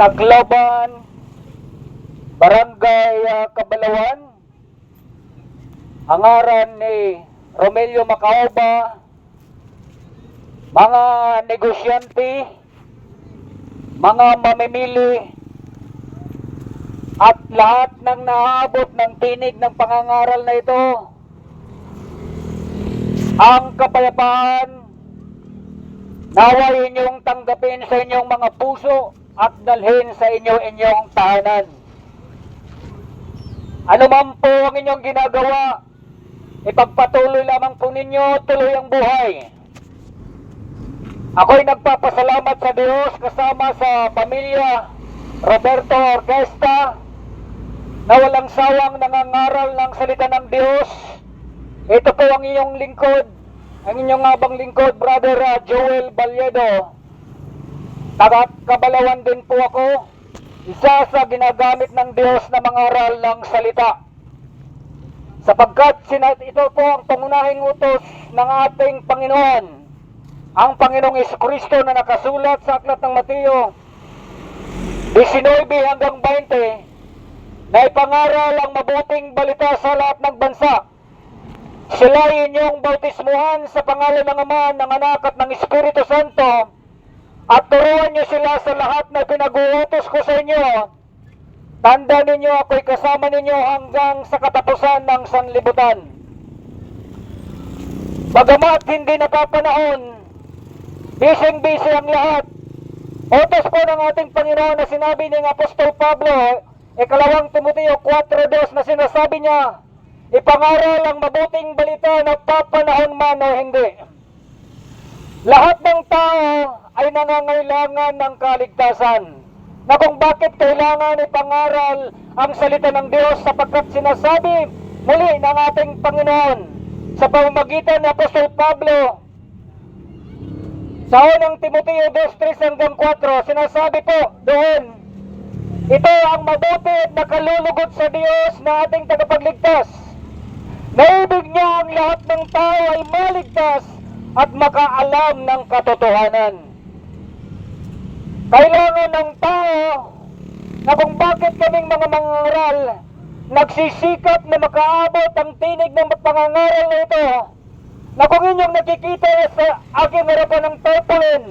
Tacloban, Barangay Cabalawan, hangaran ni Romelio Macaoba, mga negosyante, mga mamimili, at lahat ng naabot ng tinig ng pangangaral na ito, ang kapayapaan naway inyong tanggapin sa inyong mga puso at dalhin sa inyong tahanan. Ano man po ang inyong ginagawa, ipagpatuloy lamang po ninyo tuloy ang buhay. Ako'y nagpapasalamat sa Diyos kasama sa pamilya Roberto Orquesta na walang sawang nangangaral ng salita ng Diyos. Ito po ang inyong lingkod, ang inyong abang lingkod, Brother Joel Balyedo. Taga Cabalawan din po ako, isa sa ginagamit ng Diyos na mangaral ng salita. Sapagkat ito po ang pangunahing utos ng ating Panginoon, ang Panginoong Jesucristo na nakasulat sa aklat ng Mateo 19 hanggang 20, na ipangaral ang mabuting balita sa lahat ng bansa. Sila'y inyong bautismuhan sa pangalan ng Ama, ng Anak at ng Espiritu Santo, at turuan niyo sila sa lahat na pinag-uutos ko sa inyo. Tanda ninyo ako'y kasama ninyo hanggang sa katapusan ng sanlibutan. Bagamat hindi napapanahon, bising-bisi ang lahat. Utos po ng ating Panginoon na sinabi ng Apostol Pablo, ikalawang Timoteo 4:2, na sinasabi niya, ipangaral ang mabuting balita na papanahon man o hindi. Lahat ng tao ay nangangailangan ng kaligtasan. Na kung bakit kailangan ipangaral ang salita ng Diyos, sapagkat sinasabi muli ng ating Panginoon sa pamamagitan ng Apostol Pablo sa unang Timoteo 2:3 hanggang 4, sinasabi po doon, ito ang mabuti at nakalulugod sa Diyos na ating tagapagligtas. Naibig niya ang lahat ng tao ay maligtas at makaalam ng katotohanan. Kailangan ng tao na kung bakit kaming mga mangaral nagsisikap na makaabot ang tinig ng pangangaral na ito, na kung inyong nakikita sa aking harapan ng tarpaulin,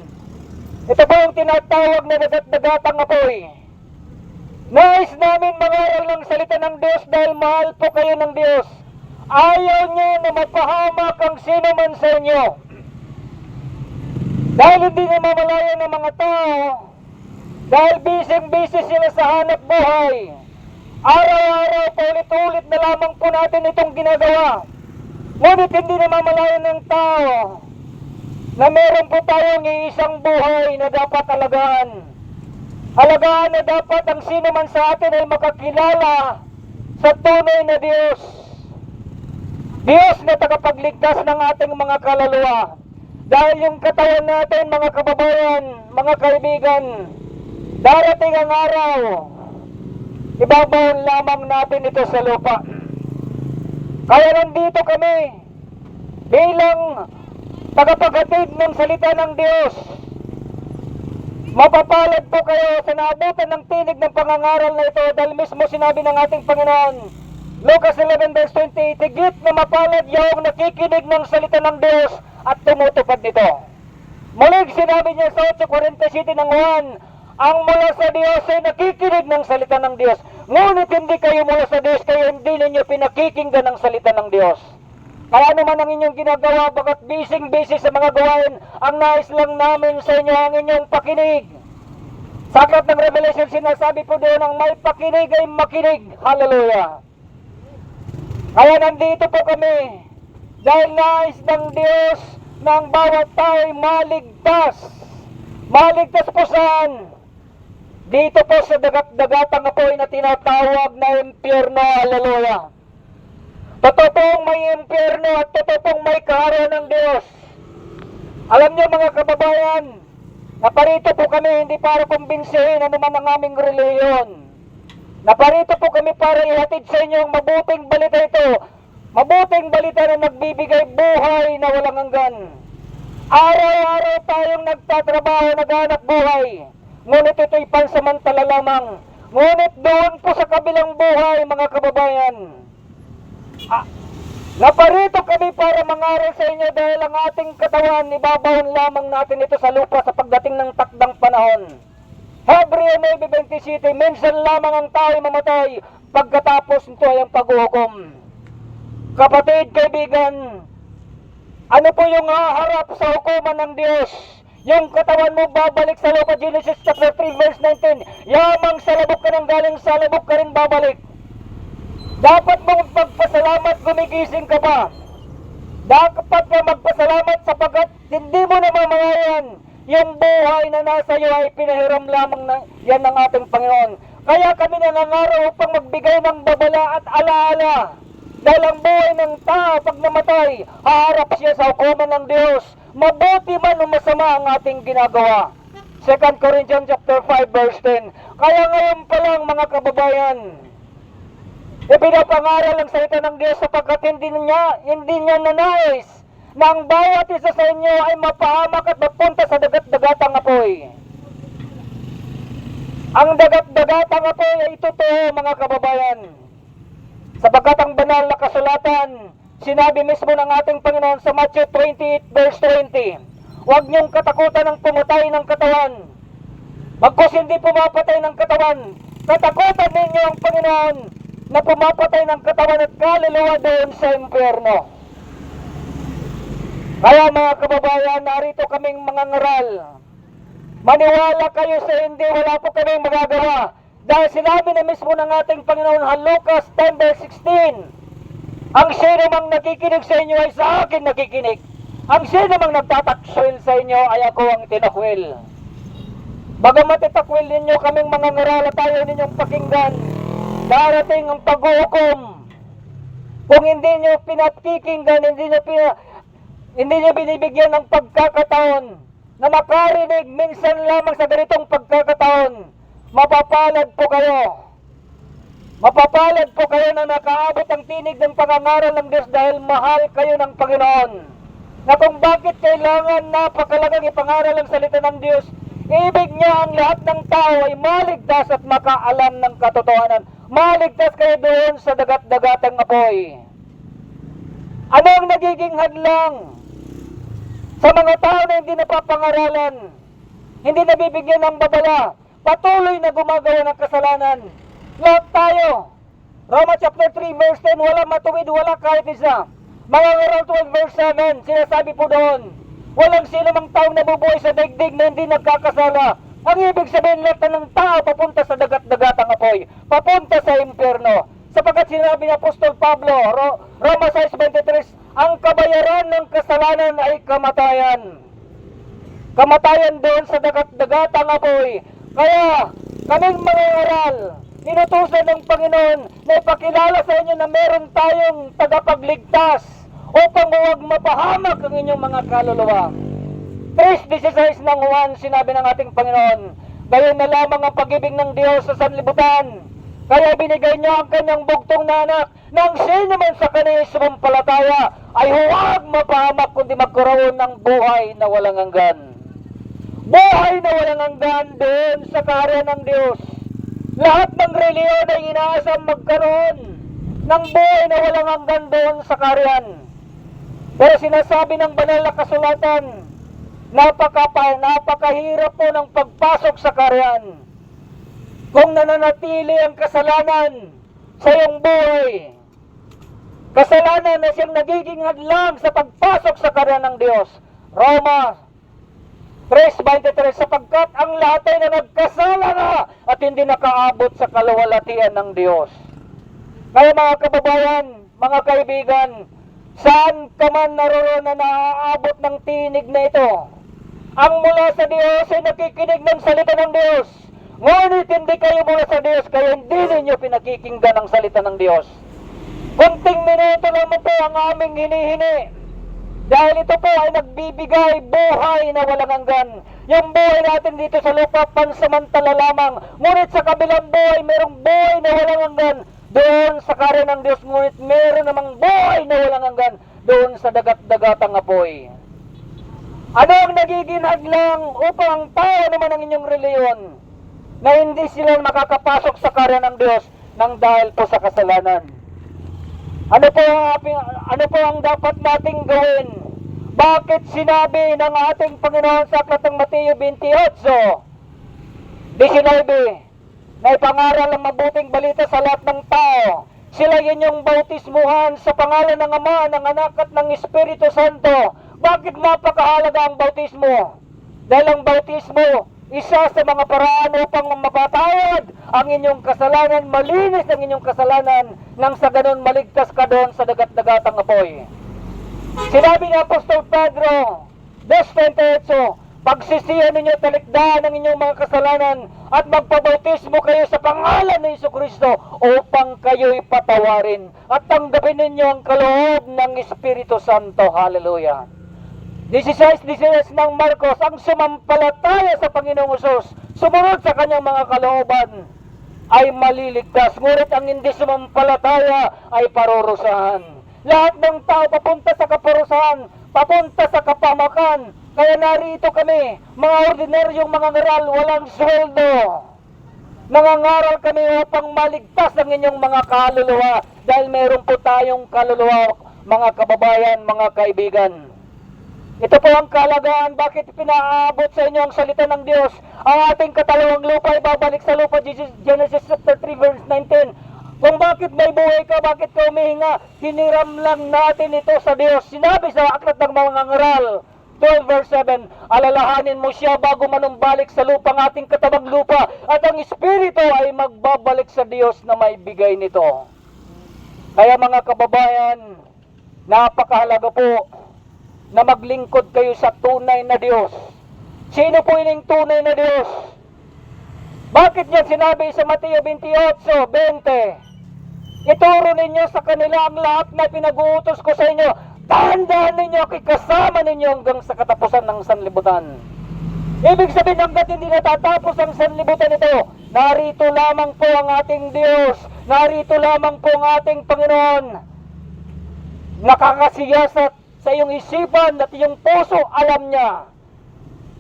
ito po yung tinatawag na dagat-dagatang apoy. Nais namin mangaral ng salita ng Diyos dahil mahal po kayo ng Diyos. Ayaw niyo na mapahamak ang sino man sa inyo. Dahil hindi na mamalayan ng mga tao, dahil bising-busy sila sa hanap buhay, araw-araw paulit-ulit na lamang po natin itong ginagawa. Ngunit hindi na mamalayan ng tao na meron po tayong iisang buhay na dapat alagaan. Alagaan na dapat ang sino man sa atin ay makakilala sa tunay na Diyos. Diyos na tagapagligtas ng ating mga kaluluwa. Dahil yung katawan natin, mga kababayan, mga kaibigan, darating ang araw, ibabaon lamang natin ito sa lupa. Kaya nandito kami bilang tagapaghatid ng salita ng Diyos. Mapapalad po kayo sa naabutan ng tinig ng pangangaral na ito dahil mismo sinabi ng ating Panginoon, Lucas 11:20, tigit na mapalad yung nakikinig ng salita ng Diyos at tumutupad nito. Muling sinabi niya sa 8:47 ng Juan, ang mula sa Diyos ay nakikinig ng salita ng Diyos. Ngunit hindi kayo mula sa Diyos, kaya hindi ninyo pinakikinggan ng salita ng Diyos. Kaya naman ang inyong ginagawa, bagat bising-busy sa mga gawain, ang nais lang namin sa inyo ang inyong pakinig. Sa aklat ng Revelation, sinasabi po doon, ang may pakinig ay makinig. Hallelujah! Kaya nandito po kami, dahil nais ng Diyos na ang bawat tao ay maligtas. Maligtas po saan? Dito po sa dagat-dagatang apoy na tinatawag na impyerno. Hallelujah! Totoo pong may impyerno at totoo pong may kaharian ng Diyos. Alam niyo mga kababayan, naparito po kami hindi para kumbinsihin ano man ang aming reliyon. Naparito po kami para ihatid sa inyo ang mabuting balita ito. Mabuting balita na nagbibigay buhay na walang hanggan. Araw-araw tayong nagtatrabaho, naghanap buhay. ngunit ito'y pansamantala lamang. Ngunit doon po sa kabilang buhay, mga kababayan, naparito kami para mangaral sa inyo dahil ang ating katawan, ibabawon lamang natin ito sa lupa sa pagdating ng takdang panahon. Hebreo 9:27, minsan lamang ang tayo mamatay, pagkatapos nito ay ang paghuhukom. Kapatid, kaibigan, ano po yung haharap sa hukuman ng Diyos? Yung katawan mo babalik sa lupa, Genesis chapter 3 verse 19. Yamang sa labok ka nang galing, sa labok ka rin babalik. Dapat mong magpasalamat, gumigising ka pa. Dapat ka magpasalamat sapagkat hindi mo namamayan. Yung buhay na nasa iyo ay pinahiram lamang na yan ng ating Panginoon. Kaya kami nangangarap upang magbigay ng babala at alaala. Dahil ang buhay ng tao pag namatay, haharap siya sa hukuman ng Diyos. Mabuti man o masama ang ating ginagawa. 2 Corinthians chapter 5 verse 10. Kaya ngayon pa lang, mga kababayan, ipinapangaral ang salita ng Diyos sapagkat hindi niya nanais na ang bawat isa sa inyo ay mapahamak at mapunta sa dagat-dagatang apoy. Ang dagat-dagatang apoy ay totoo, mga kababayan. Sapagkat ang banal na kasulatan, sinabi mismo ng ating Panginoon sa Matthew 28 verse 20, huwag niyong katakutan ng pumatay ng katawan. Bagkus hindi pumapatay ng katawan, katakutan ninyo ang Panginoon na pumapatay ng katawan at kaluluwa doon sa impyerno. Kaya mga kababayan, narito kaming mga ngaral. Maniwala kayo sa hindi, wala po kaming magagawa. Dahil sinabi na mismo ng ating Panginoon sa Lucas 10 verse 16, ang sino mang nakikinig sa inyo ay sa akin nakikinig. Ang sino mang nagtatakwil sa inyo ay ako ang tinakwil. Bagamat itakwil ninyo kaming mga ngaral at tayo ninyong pakinggan, darating ang paghuhukom. Kung hindi nyo pinakikinggan, hindi nyo binibigyan ng pagkakataon na makarinig minsan lamang sa ganitong pagkakataon, mapapalad po kayo. Mapapalad po kayo na nakaabot ang tinig ng pangangaral ng Diyos dahil mahal kayo ng Panginoon. Na kung bakit kailangan napakalagang ipangaral ang salita ng Diyos, ibig niya ang lahat ng tao ay maligtas at makaalam ng katotohanan. Maligtas kayo doon sa dagat-dagatang apoy. Ano ang nagiging hadlang sa mga tao na hindi napapangaralan, hindi nabibigyan ng babala, patuloy na gumagawa ng kasalanan? Lahat tayo. Roma chapter 3 verse 10, wala matuwid, wala kahit isa. Mga ngaral 12 verse 7, sinasabi po doon, walang sino mang taong nabubuhay sa daigdig na hindi nagkakasala. Ang ibig sabihin, lahat ng tao papunta sa dagat-dagatang apoy, papunta sa impyerno. Sapagkat sinabi ni Apostol Pablo, Roma 6:23, ang kabayaran ng kasalanan ay kamatayan. Kamatayan doon sa dagat-dagatang apoy. Kaya, kaming mga ngaral, inutusan ng Panginoon na ipakilala sa inyo na meron tayong tagapagligtas upang huwag mapahamak ang inyong mga kaluluwa. 3:16 ng Juan, sinabi ng ating Panginoon, gayon na lamang ang pag-ibig ng Diyos sa sanlibutan. Kaya binigay niya ang kanyang bugtong na anak, nang sino man sa kanya sumampalataya ay huwag mapahamak kundi magkaroon ng buhay na walang hanggan. Buhay na walang hanggan doon sa kaharian ng Diyos. Lahat ng reliyon ay inaasam magkaroon ng buhay na walang hanggan doon sa kaharian. Pero sinasabi ng banal na kasulatan, napakahirap po ng pagpasok sa kaharian kung nananatili ang kasalanan sa iyong buhay. Kasalanan na siyang nagiging hadlang sa pagpasok sa kaharian ng Diyos. Roma 3:23, sapagkat ang lahat ay na nagkasala na at hindi nakaabot sa kaluwalhatian ng Diyos. Kaya mga kababayan, mga kaibigan, saan ka man naroon na naaabot ng tinig na ito, ang mula sa Diyos ay nakikinig ng salita ng Diyos. Ngunit hindi kayo mula sa Diyos, kaya hindi ninyo pinakikinggan ang salita ng Diyos. Kunting minuto naman po ang aming hinihingi. Dahil ito po ay nagbibigay buhay na walang hanggan. Yung buhay natin dito sa lupa, pansamantala lamang. Ngunit sa kabilang buhay, merong buhay na walang hanggan doon sa kaharian ng Diyos. Ngunit meron namang buhay na walang hanggan doon sa dagat-dagatang apoy. Ano ang nagiging hadlang upang tao naman ang inyong reliyon na hindi sila makakapasok sa karya ng Diyos nang dahil po sa kasalanan? Ano po ang dapat nating gawin? Bakit sinabi ng ating Panginoon sa aklat ng Mateo 28:19 na ipangaral ang mabuting balita sa lahat ng tao? Sila inyong bautismuhan sa pangalan ng Ama, ng Anak at ng Espiritu Santo. Bakit napakahalaga ang bautismo? Dahil ang bautismo, isa sa mga paraan upang mapatawad ang inyong kasalanan, malinis ang inyong kasalanan, nang sa ganon maligtas ka doon sa dagat-dagatang apoy. Sinabi ni Apostol Pedro, 2:28, pagsisihan ninyo, talikdaan ang inyong mga kasalanan at magpabautismo kayo sa pangalan ni Jesucristo upang kayo'y patawarin at tanggapin ninyo ang kaloob ng Espiritu Santo. Hallelujah. 16:16 ng Marcos, ang sumampalataya sa Panginoong Hesus, sumunod sa kanyang mga kalooban, ay maliligtas. Ngunit ang hindi sumampalataya ay parurusahan. Lahat ng tao papunta sa kaparusahan, papunta sa kapamakan. Kaya narito kami, mga ordinaryong mga ngaral, walang sweldo. Nangangaral kami upang maligtas ang inyong mga kaluluwa dahil meron po tayong kaluluwa, mga kababayan, mga kaibigan. Ito po ang kalagayan, bakit pinaabot sa inyo ang salita ng Diyos. Ang ating katalawang lupa ay babalik sa lupa, Genesis chapter 3 verse 19. Kung bakit may buhay ka, bakit ka humihinga, hiniram lang natin ito sa Diyos. Sinabi sa aklat ng mga ngaral 12 verse 7, alalahanin mo siya bago manumbalik sa lupang ating katabang lupa, at ang Espiritu ay magbabalik sa Diyos na may bigay nito. Kaya mga kababayan, napakahalaga po na maglingkod kayo sa tunay na Diyos. Sino po ining tunay na Diyos? Bakit niya sinabi sa Mateo 28:20, ituro ninyo sa kanila ang lahat na pinag-uutos ko sa inyo, tandaan ninyo, kasama ninyo hanggang sa katapusan ng sanlibutan. Ibig sabihin, hanggat hindi natatapos ang sanlibutan ito, narito lamang po ang ating Diyos, narito lamang po ang ating Panginoon. Nakakasiyasat sa iyong isipan at iyong puso, alam niya.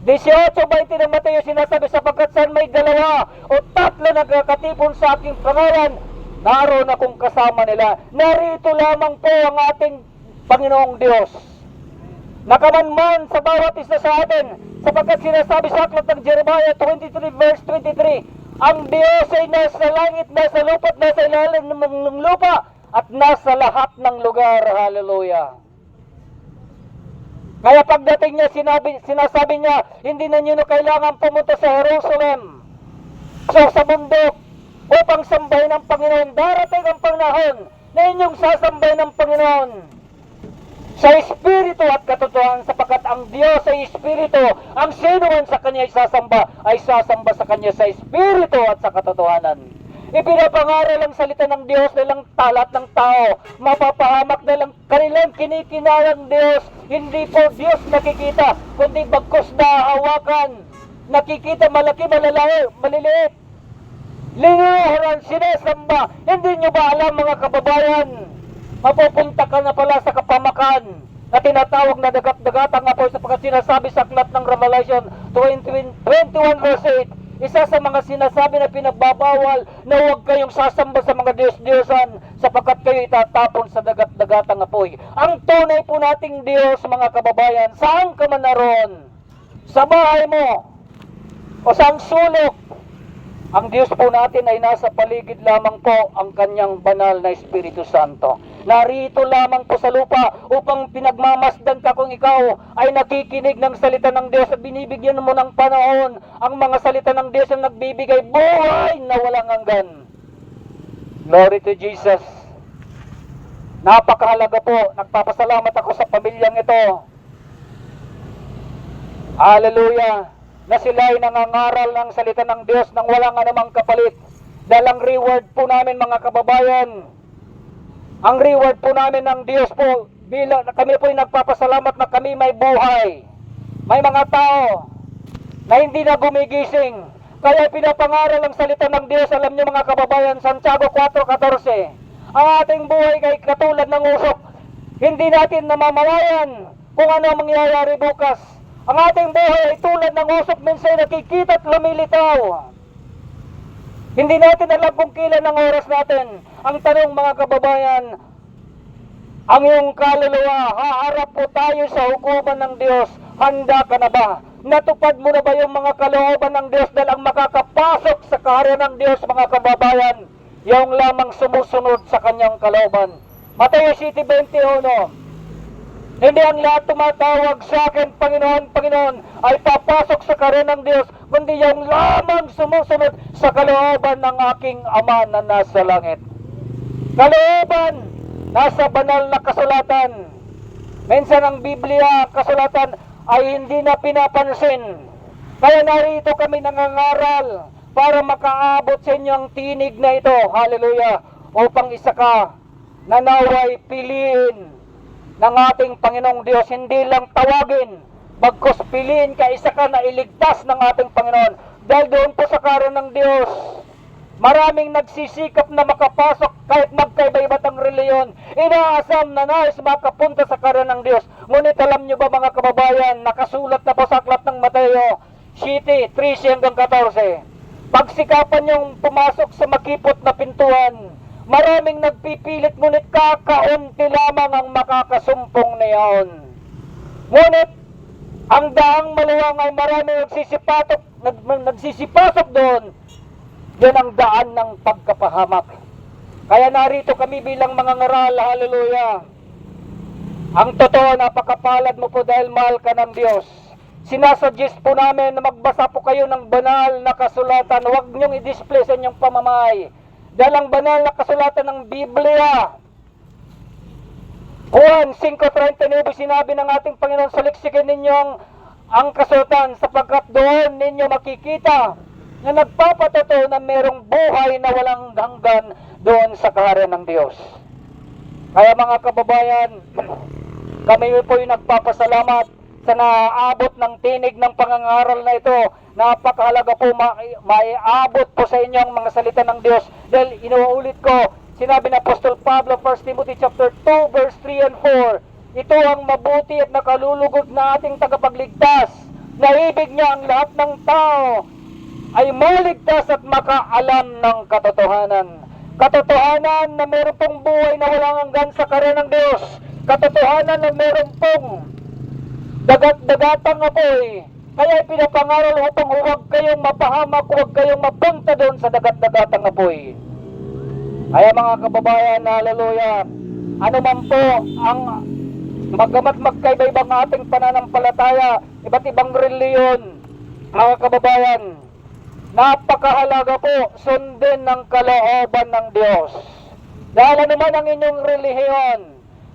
18:20 ng Mateo sinasabi, sapagkat saan may dalawa o tatlo nagkakatipon sa aking pangalan, naroon akong kasama nila. Narito lamang po ang ating Panginoong Diyos. Nakamanman sa bawat isa sa atin, sapagkat sinasabi sa aklat ng Jeremiah 23 verse 23, ang Diyos ay nasa langit, nasa lupa, at nasa ilalim ng lupa, at nasa lahat ng lugar. Hallelujah. Kaya pagdating niya, sinasabi niya, hindi na niyo kailangan pumunta sa Jerusalem, sa bundok, upang sambahin ang Panginoon. Darating ang panahon na inyong sasambahin ang Panginoon sa Espiritu at katotohanan, sapagkat ang Diyos ay Espiritu. Ang sino man sa Kanya ay sasamba sa Kanya sa Espiritu at sa katotohanan. Ipinapangaral ang salita ng Diyos nilang talat ng tao. Mapapahamak na lang kanilang kinikinalang Diyos. Hindi po Diyos nakikita, kundi bagkos na hawakan. Nakikita malaki, maliliit. Linuhuran, sinesamba. Hindi nyo ba alam, mga kababayan? Mapupunta ka na pala sa kapamakan na tinatawag na dagat-dagatang apoy, sapagkat sinasabi sa aklat ng Revelation 21 verse 8, isa sa mga sinasabi na pinagbabawal na huwag kayong sasamba sa mga Diyos-Diyosan sapagkat kayo itatapon sa dagat-dagatang apoy. Ang tunay po nating Diyos, mga kababayan, saan ka man naroon? Sa bahay mo o sa sulok, ang Diyos po natin ay nasa paligid lamang po ang kanyang banal na Espiritu Santo. Narito lamang po sa lupa upang pinagmamasdan ka kung ikaw ay nakikinig ng salita ng Diyos at binibigyan mo ng panahon ang mga salita ng Diyos na nagbibigay buhay na walang hanggan. Glory to Jesus. Napakahalaga po. Nagpapasalamat ako sa pamilyang ito. Hallelujah. Na sila ay nangangaral ng salita ng Diyos nang walang anumang kapalit. Dahil ang reward po namin, mga kababayan, ang reward po namin ng Diyos po, kami po ay nagpapasalamat na kami may buhay. May mga tao na hindi na gumigising. Kaya pinapangaral ang salita ng Diyos. Alam niyo, mga kababayan, Santiago 4:14, ang ating buhay ay katulad ng usok. Hindi natin namamalayan kung ano ang mangyayari bukas. Ang ating buhay ay tulad ng usok, minsan nakikita at lumilitaw. Hindi natin alam kung kailan ang oras natin. Ang tanong mga kababayan, ang iyong kaluluwa, haharap po tayo sa hukuman ng Diyos. Handa ka na ba? Natupad mo na ba yung mga kalooban ng Diyos dahil ang makakapasok sa kaharian ng Diyos, mga kababayan, yung lamang sumusunod sa kanyang kalooban. Mateo 7:21. Hindi ang lahat tumatawag sa akin, Panginoon, Panginoon, ay papasok sa kaharian ng Diyos, kundi yung lamang sumusunod sa kalooban ng aking Ama na nasa langit. Kalooban, nasa banal na kasulatan. Minsan ang Biblia, kasulatan, ay hindi na pinapansin. Kaya narito kami nangangaral para makaabot sa inyo ang tinig na ito. Hallelujah! Upang isa ka na naway piliin ng ating Panginoong Diyos. Hindi lang tawagin, bagkus piliin ka, isa ka na iligtas ng ating Panginoon. Dahil doon po sa kaharian ng Diyos, maraming nagsisikap na makapasok kahit magkaiba-iba't ang reliyon. Inaasam na nais makapunta sa kaharian ng Diyos. Ngunit alam nyo ba mga kababayan, nakasulat na po sa aklat ng Mateo 7:13-14. Pagsikapan yung pumasok sa makipot na pintuan, maraming nagpipilit ngunit kakaunti lamang ang makakasumpong na yaon. Ngunit ang daang maluwang ay maraming nagsisipasok doon. Yan ang daan ng pagkapahamak. Kaya narito kami bilang mga ngaral, hallelujah. Ang totoo, napakapalad mo po dahil mahal ka ng Diyos. Sinasuggest po namin na magbasa po kayo ng banal na kasulatan. Huwag niyong i-display sa inyong pamamay. Dahil ang banal na kasulatan ng Biblia, Juan 5:39, sinabi ng ating Panginoon, saliksikin ninyo ang kasulatan sapagkat doon ninyo makikita na nagpapatotoo na merong buhay na walang hanggan doon sa kaharian ng Diyos. Kaya mga kababayan, kami po yung nagpapasalamat sa naabot ng tinig ng pangangaral na ito. Napakahalaga po maiabot po sa inyo ang mga salita ng Diyos. Dahil inuulit ko, sinabi ng Apostol Pablo, 1 Timothy chapter 2, verse 3 and 4, ito ang mabuti at nakalulugod na ating tagapagligtas, na ibig niya ang lahat ng tao ay maligtas at makaalam ng katotohanan. Katotohanan na meron pong buhay na walang hanggan sa kaharian ng Diyos. Katotohanan na meron pong dagat-dagatang apoy. Kaya pinapangaral upang huwag kayong mapahamak, huwag kayong mapunta doon sa dagat-dagatang apoy. Kaya mga kababayan, hallelujah, ano man po ang magamat magkaiba-ibang ating pananampalataya, iba't ibang reliyon, mga kababayan, napakahalaga po sundin ng kalooban ng Diyos. Dahil ano man ang inyong relihiyon,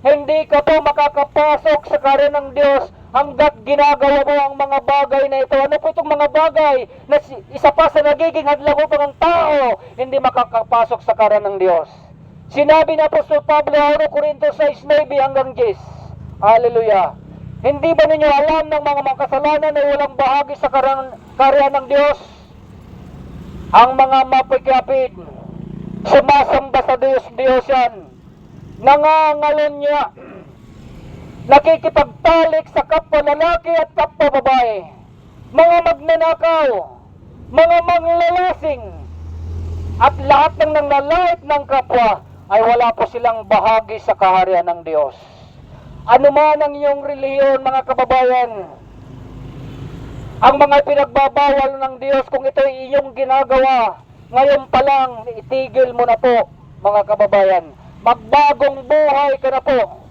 hindi ka po makakapasok sa kaharian ng Diyos hanggat ginagawa mo ang mga bagay na ito. Ano po itong mga bagay na isa pa sa nagiging hadlang upang ang tao hindi makakapasok sa kaharian ng Diyos? Sinabi na Apostol Pablo, 1 Corinto 6:9-10. Hallelujah! Hindi ba ninyo alam ng mga makasalanan na walang bahagi sa kaharian ng Diyos? Ang mga mapikapid, sumasamba sa Diyos yan, nangangalon niya, nakikipagtalik sa kapwa lalaki at kapwa babae, mga magnanakaw, mga manglalasing, at lahat ng nanlalait ng kapwa ay wala po silang bahagi sa kaharian ng Diyos. Ano man ang iyong relihiyon, mga kababayan, ang mga pinagbabawal ng Diyos, kung ito ay iyong ginagawa, ngayon pa lang, itigil mo na po, mga kababayan. Magbagong buhay ka na po.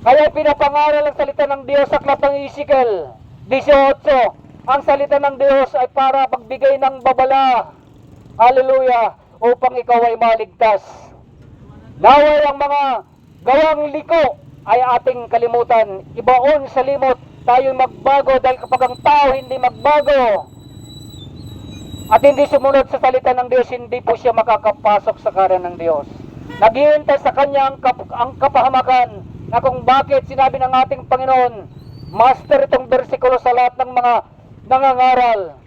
Kaya pinapangaral ang salita ng Diyos sa aklat ng Ezekiel 18. Ang salita ng Diyos ay para pagbigay ng babala, hallelujah, upang ikaw ay maligtas. Naway ang mga gawang liko ay ating kalimutan. Ibaon sa limot, tayo'y magbago, dahil kapag ang tao hindi magbago at hindi sumunod sa salita ng Diyos, hindi po siya makakapasok sa kaharian ng Diyos. Naghihintay sa kanya ang kapahamakan, na kung bakit sinabi ng ating Panginoon, master itong bersikulo sa lahat ng mga nangangaral.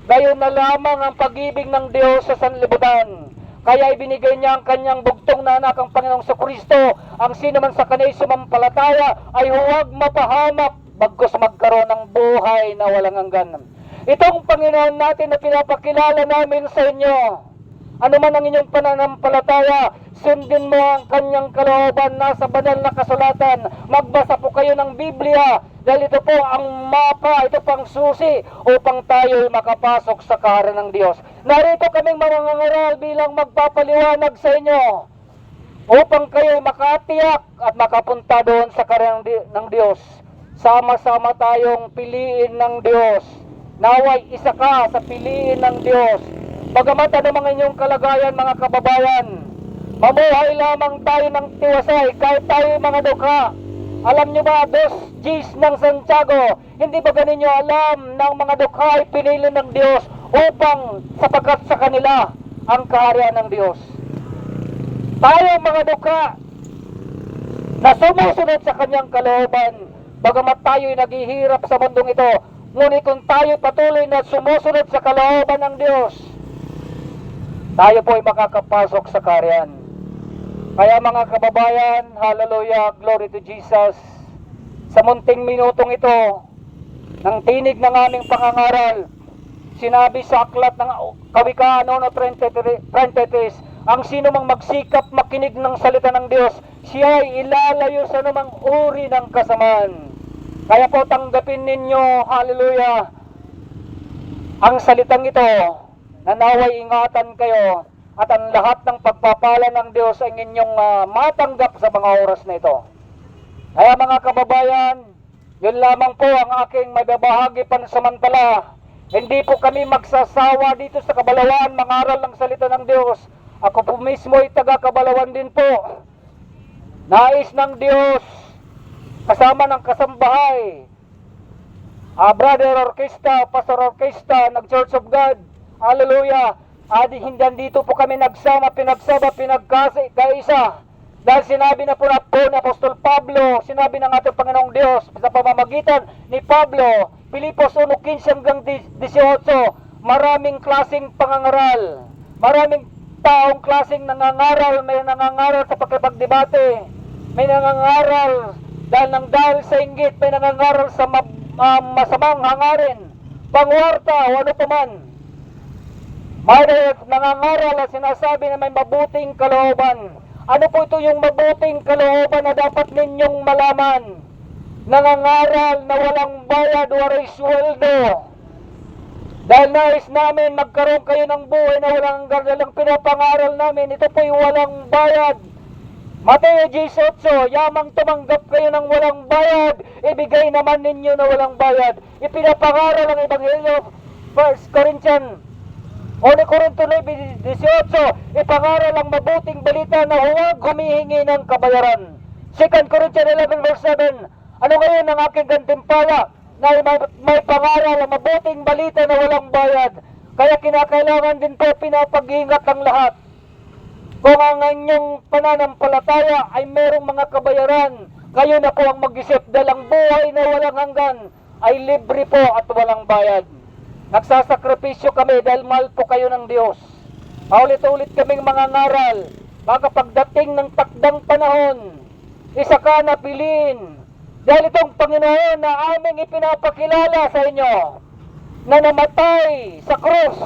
Gayon na lamang ang pag-ibig ng Diyos sa sanlibutan. Kaya ibinigay niya ang kanyang bugtong na anak, ang Panginoong Kristo. Ang sino man sa kanya'y sumampalataya ay huwag mapahamak, bagkus magkaroon ng buhay na walang hanggan. Itong Panginoon natin na pinapakilala namin sa inyo, ano man ang inyong pananampalataya, sundin mo ang kanyang kalooban. Nasa banal na kasulatan, magbasa po kayo ng Biblia, dahil ito po ang mapa, ito pang susi upang tayo makapasok sa kaharian ng Diyos. Narito kaming mangangaral bilang magpapaliwanag sa inyo upang kayo makatiyak at makapunta doon sa kaharian ng Diyos. Sama-sama tayong piliin ng Diyos. Naway isa ka sa piliin ng Diyos. Bagamat ano mga inyong kalagayan, mga kababayan, mamuhay lamang tayo ng tiwasay kahit tayo mga dukha. Alam nyo ba, dos G's ng Santiago, hindi ba ganinyo alam ng mga dukha ay pinili ng Diyos upang sapagkat sa kanila ang kaharian ng Diyos? Tayo mga dukha na sumusunod sa kanyang kalooban, bagamat tayo ay naghihirap sa mundong ito, ngunit kung tayo patuloy na sumusunod sa kalooban ng Diyos, tayo po ay makakapasok sa kaharian. Kaya mga kababayan, hallelujah, glory to Jesus. Sa munting minutong ito, ng tinig ng aming pangangaral, sinabi sa aklat ng Kawikaan 1:33, ang sino mang magsikap makinig ng salita ng Diyos, siya ay ilalayo sa anumang uri ng kasamaan. Kaya po tanggapin ninyo, hallelujah, ang salitang ito, na naway ingatan kayo at ang lahat ng pagpapala ng Diyos ay inyong matanggap sa mga oras na ito. Kaya mga kababayan, yun lamang po ang aking mababahagi pansamantala. Hindi po kami magsasawa dito sa Kabalawan mangaral ng salita ng Diyos. Ako po mismo ay taga-Kabalawan din po. Nais ng Diyos kasama ng kasambahay, Brother Orquesta, Pastor Orquesta ng Church of God, hallelujah. Dito po kami pinagkaisa. Dahil sinabi na po ni Apostol Pablo, sinabi ng ating Panginoong Diyos sa pamamagitan ni Pablo, Pilipos 1:15 hanggang 18, maraming klaseng pangangaral. Maraming taong klaseng nangangaral. May nangangaral sa pagkipagdebate. May nangangaral dahil sa inggit. May nangangaral sa masamang hangarin, pangwarta o ano paman. May nangangaral na sinasabi na may mabuting kalooban. Ano po ito yung mabuting kalooban na dapat ninyong malaman? Nangangaral na walang bayad o aray sweldo. Dahil nais namin magkaroon kayo ng buhay na walang hanggan, lang pinapangaral namin, ito po yung walang bayad. Mateo 18, yamang tumanggap kayo ng walang bayad, ibigay naman ninyo na walang bayad. Ipinapangaral ang Ebanghelyo, 1 Corinthians 18, ipangaral ang mabuting balita na huwag humihingi ng kabayaran. 2 Corinthians 11 verse 7, ano ngayon ang aking gantimpala na may pangaral ang mabuting balita na walang bayad? Kaya kinakailangan din po pinapag-ingat ang lahat. Kung ang inyong pananampalataya ay merong mga kabayaran, kayo na po ang mag-isip dahil ang buhay na walang hanggan ay libre po at walang bayad. Nagsasakripisyo kami dahil mahal po kayo ng Diyos. Paulit-ulit kaming mga ngaral. Baka pagdating ng takdang panahon, isa ka na piliin. Dahil itong Panginoon na aming ipinapakilala sa inyo, na namatay sa krus,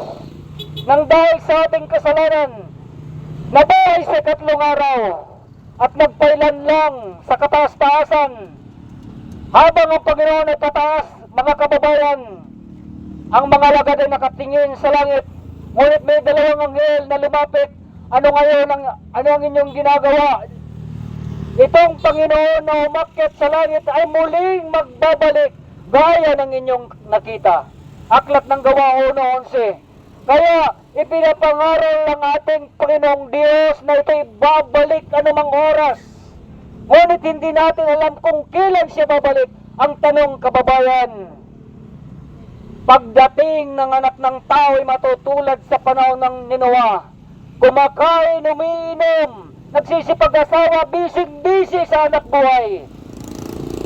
nang dahil sa ating kasalanan, nabuhay sa ikatlong araw, at nagpailan lang sa kataas-taasan. Habang ang Panginoon ay pataas, mga kababayan, ang mga lagad ay nakatingin sa langit, ngunit may dalawang anghel na lumapit. Ano ang inyong ginagawa? Itong Panginoon na umakyat sa langit ay muling magbabalik gaya ng inyong nakita. Aklat ng Gawa 1:11. Kaya ipinapangaral ng ating Panginoong Diyos na ito'y babalik anumang oras. Ngunit hindi natin alam kung kailan siya babalik. Ang tanong, kababayan, pagdating ng anak ng tao ay matutulad sa panahon ng Ninoa. Kumakain, umiinom, nagsisipag-asawa, bisig-bisi sa anak buhay.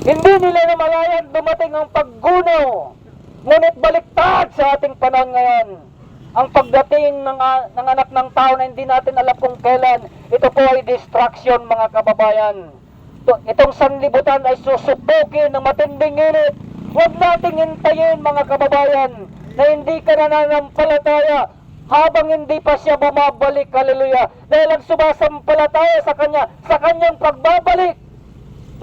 Hindi nila namalayan dumating ang paggunaw. Ngunit baliktad sa ating panahon ngayon. Ang pagdating ng anak ng tao na hindi natin alam kung kailan, ito po ay distraction, mga kababayan. itong sanlibutan ay susubukin ng matinding init. Huwag nating hintayin mga kababayan na hindi ka nananampalataya habang hindi pa siya bumabalik. Hallelujah. Dahil ang sumasampalataya sa Kanya, sa Kanyang pagbabalik,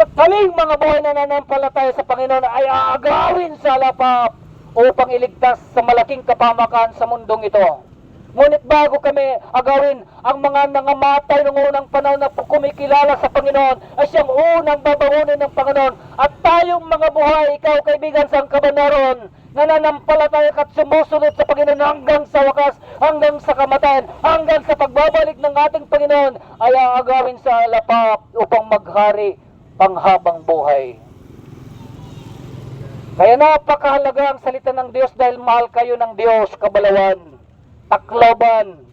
kaling mga buhay na nananampalataya sa Panginoon ay aagawin sa alapap upang iligtas sa malaking kapamakan sa mundong ito. Ngunit bago kami agawin, ang mga nangamatay noong unang panahon na kumikilala sa Panginoon ay siyang unang babangunin ng Panginoon. At tayong mga buhay, ikaw kaibigan sa kabanaron, nananampalataya at sumusunod sa Panginoon hanggang sa wakas, hanggang sa kamatayan, hanggang sa pagbabalik ng ating Panginoon, ay aagawin sa alapap upang maghari panghabang buhay. Kaya napakahalaga ang salita ng Diyos dahil mahal kayo ng Diyos, kabalawan, Tacloban.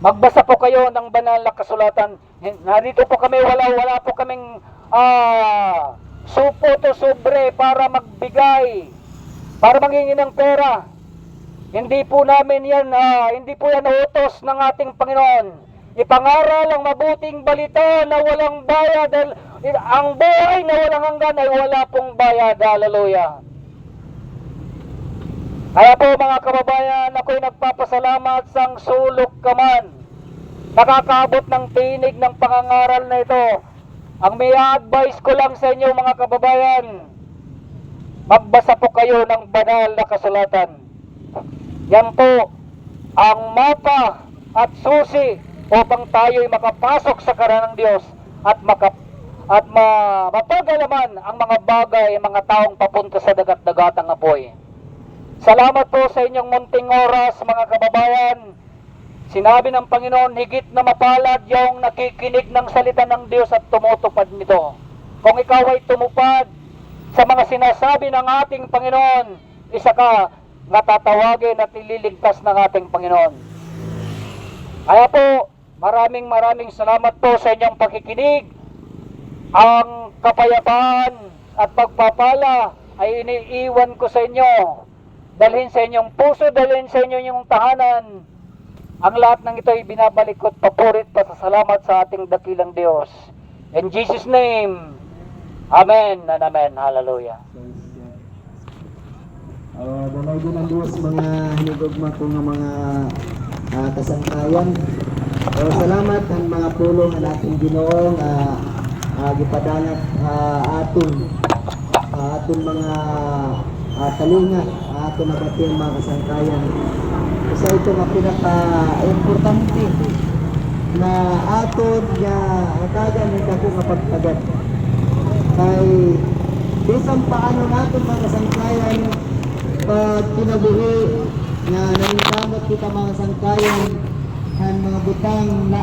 Magbasa po kayo ng banal na kasulatan. Narito po kami, wala po kaming supo to sobre para magbigay, para manghingi ng pera. Hindi po namin yan, hindi po yan utos ng ating Panginoon. Ipangaral ang mabuting balita na walang bayad, dahil ang buhay na walang hanggan ay wala pong bayad. Hallelujah. Kaya po mga kababayan, ako'y nagpapasalamat sang sulok ka man, nakakaabot ng tinig ng pangangaral na ito. Ang may advice ko lang sa inyo mga kababayan, magbasa po kayo ng banal na kasulatan. Yan po ang mapa at susi upang tayo'y makapasok sa karanang ng Diyos at mapagalaman ang mga bagay, mga taong papunta sa dagat-dagatang apoy. Salamat po sa inyong munting oras mga kababayan. Sinabi ng Panginoon, higit na mapalad yung nakikinig ng salita ng Diyos at tumutupad nito. Kung ikaw ay tumupad sa mga sinasabi ng ating Panginoon, isa ka natatawagin at ililigtas ng ating Panginoon. Kaya po, maraming salamat po sa inyong pakikinig. Ang kapayapaan at pagpapala ay iniiwan ko sa inyo. Dalhin sa inyong puso, dalhin sa inyong tahanan. Ang lahat ng ito ay binabalik ko't papurit pasasalamat sa ating dakilang Diyos. In Jesus' name, Amen and Amen. Hallelujah. Dalay din ang Diyos mga hinigugma ko ng mga kasangkayan. Salamat ang mga pulong na natin Ginoong gipadangat aton mga talinga, aton nabating mga kasangkayan. Isa ito nga pinaka-importante na aton nga hatagan ng dako nga pagtagat. Kay bisan paano natin mga kasangkayan pag kinabuhi na nangitamot kita mga sangkayan ang mga butang na